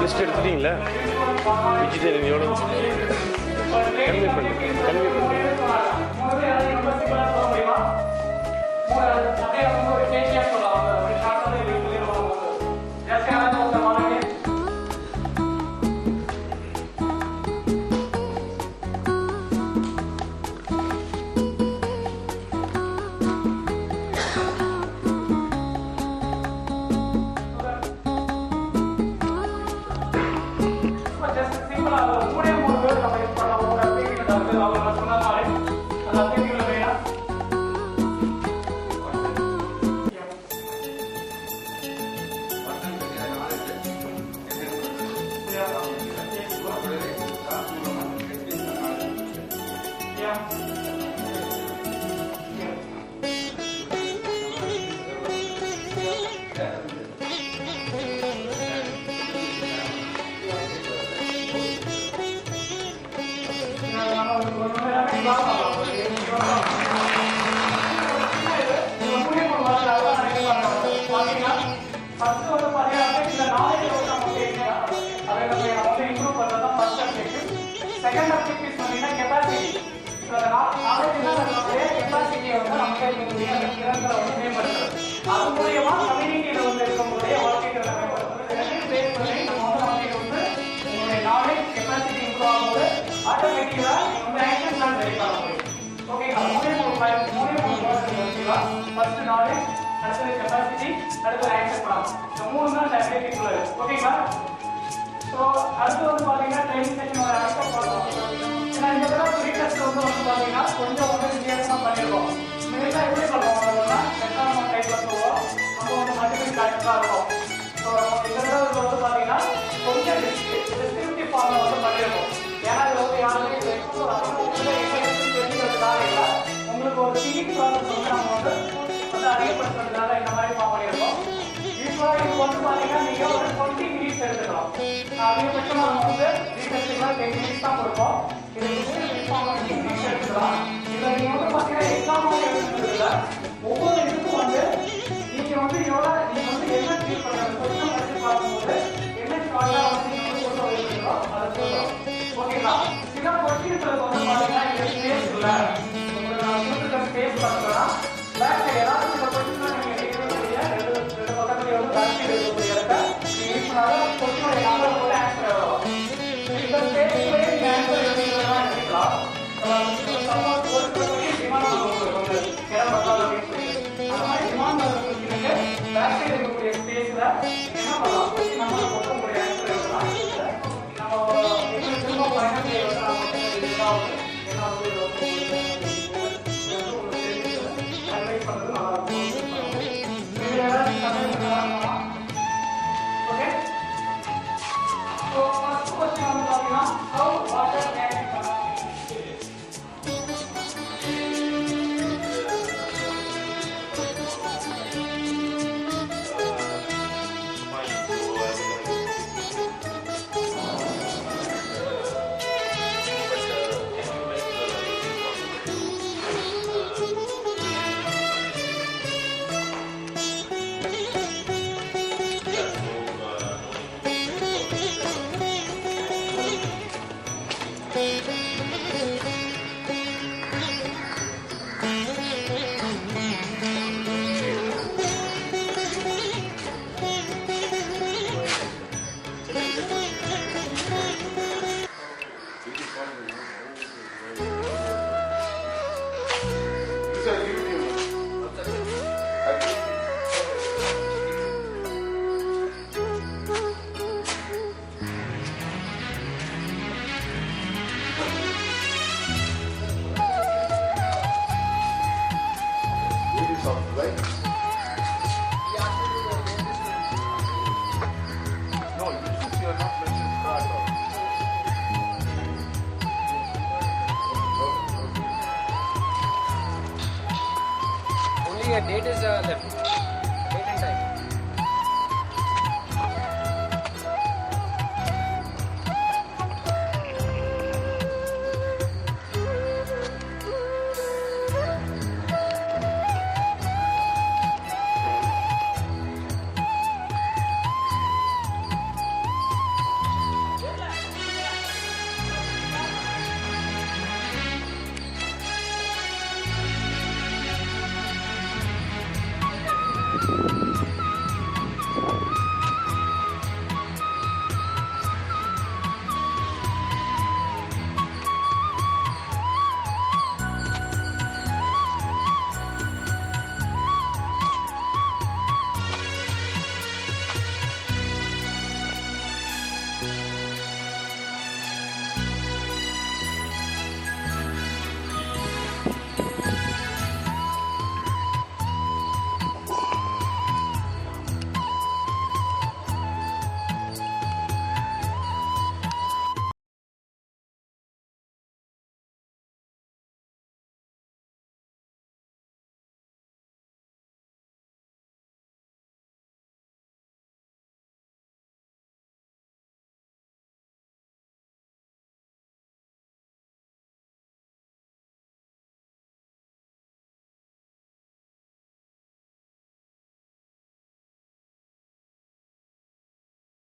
List எடுத்துட்டீங்களா? Vegetarian எவ்வளோ convey பண்ணுங்க, கன்வே பண்ணுங்க. Second objective is capacity. So the knowledge is capacity of the community knowledge capacity improve automatically action okay, first knowledge, capacity, action. So okay, so அடுத்து வந்து பாத்தீங்கன்னா training session ஒரு active பண்ணுவோம். ஏன்னா இந்த தடவை ப்ரீ டெஸ்ட் வந்து பாத்தீங்கன்னா கொஞ்சம் வித்தியாசமா பண்ணிருக்கோம். இதெல்லாம் எப்படி பண்ணுவோம்னா எக்ஸாம் டைப்ல போவோம். நம்ம வந்து மல்டிபிள் சாய்ஸா இருக்கும். ஸோ இந்த தடவை வந்து பாத்தீங்கன்னா கொஞ்சம் டிஸ்கிரிப்டிவ் ஃபார்ம்ல வந்து பண்ணிருக்கோம். ஏன்னா இது வந்து யாருமே தெரிஞ்சுக்கிறதுக்காக இல்லை, உங்களுக்கு ஒரு திங்கிங் ப்ராசஸ் வந்து நம்ம வந்து அதிகப்படுத்துறதுனால இந்த மாதிரி ஃபார்ம் பண்ணியிருக்கோம். யூஸ்வலாக இது வந்து பாத்தீங்கன்னா நீங்க ஒரு 20 மினிட்ஸ் எடுத்துக்கலாம். அதிகபட்சமாக நம்ம வந்து ரீசெர்ச்சுக்குலாம் 10 மினிட்ஸ் தான் கொடுப்போம். இதுக்கு மினிட்ஸ் எடுத்துக்கலாம். இதில் நீங்கள் வந்து பார்த்தீங்கன்னா எக்ஸாம் எழுதுறதுல ஒவ்வொரு இதுக்கும் வந்து நீங்கள் வந்து எவ்வளோ நீங்கள் வந்து என்ன ஃபீல் பண்ணுறது கொஞ்சம் படித்து பார்க்கும்போது என்ன ஷார்ட்டாக வந்து நீங்கள் வந்து சொல்ல வைக்கிறீங்களோ அதை சொல்கிறோம். ஓகேங்களா? சில கொஸ்டின்ஸில் வந்து பார்த்தீங்கன்னா இங்கே ஸ்பேஸ் இல்லை, உங்களுக்கு நான் கொடுத்துருக்க ஸ்பேஸ் பண்ணுறேன்னா பேக் சைடு ஏதாவது சில கொஸ்டின்லாம் நீங்கள் எழுதக்கூடிய ரெண்டு பக்கத்துலேயே வந்து பேக் சைடு எழுதக்கூடிய இடத்த நீங்கள் யூஸ் பண்ணாலும் கொஸ்டினோட நம்பர் போட்டு ஆன்சர் எழுதலாம். இந்த ஸ்பேஸ்லேயே நீங்கள் ஆன்சர் எழுதிக்கிறதா எழுதிக்கலாம். சப்போஸ் ஒரு கொஸ்டின் டிமாண்ட் உங்களுக்கு வந்து இடம் பத்தாது அப்படின்னு சொல்லிட்டு அந்த மாதிரி டிமாண்ட் கொஸ்டினுக்கு பேக் சைடு இருக்கக்கூடிய ஸ்பேஸில் என்ன பண்ணலாம், கொஸ்டின் நம்பர் போட்டு உங்களுடைய ஆன்சர் எழுதலாம். நம்ம எப்படி திரும்ப பயணத்தை எழுதலாம் என்ன அட்வைஸ் பண்ணுறது நல்லா இருக்கும். Okay? So first question வந்து பாத்தீங்கன்னா how water can be consumed. Only a date is left. Date and time. பண்ணுங்க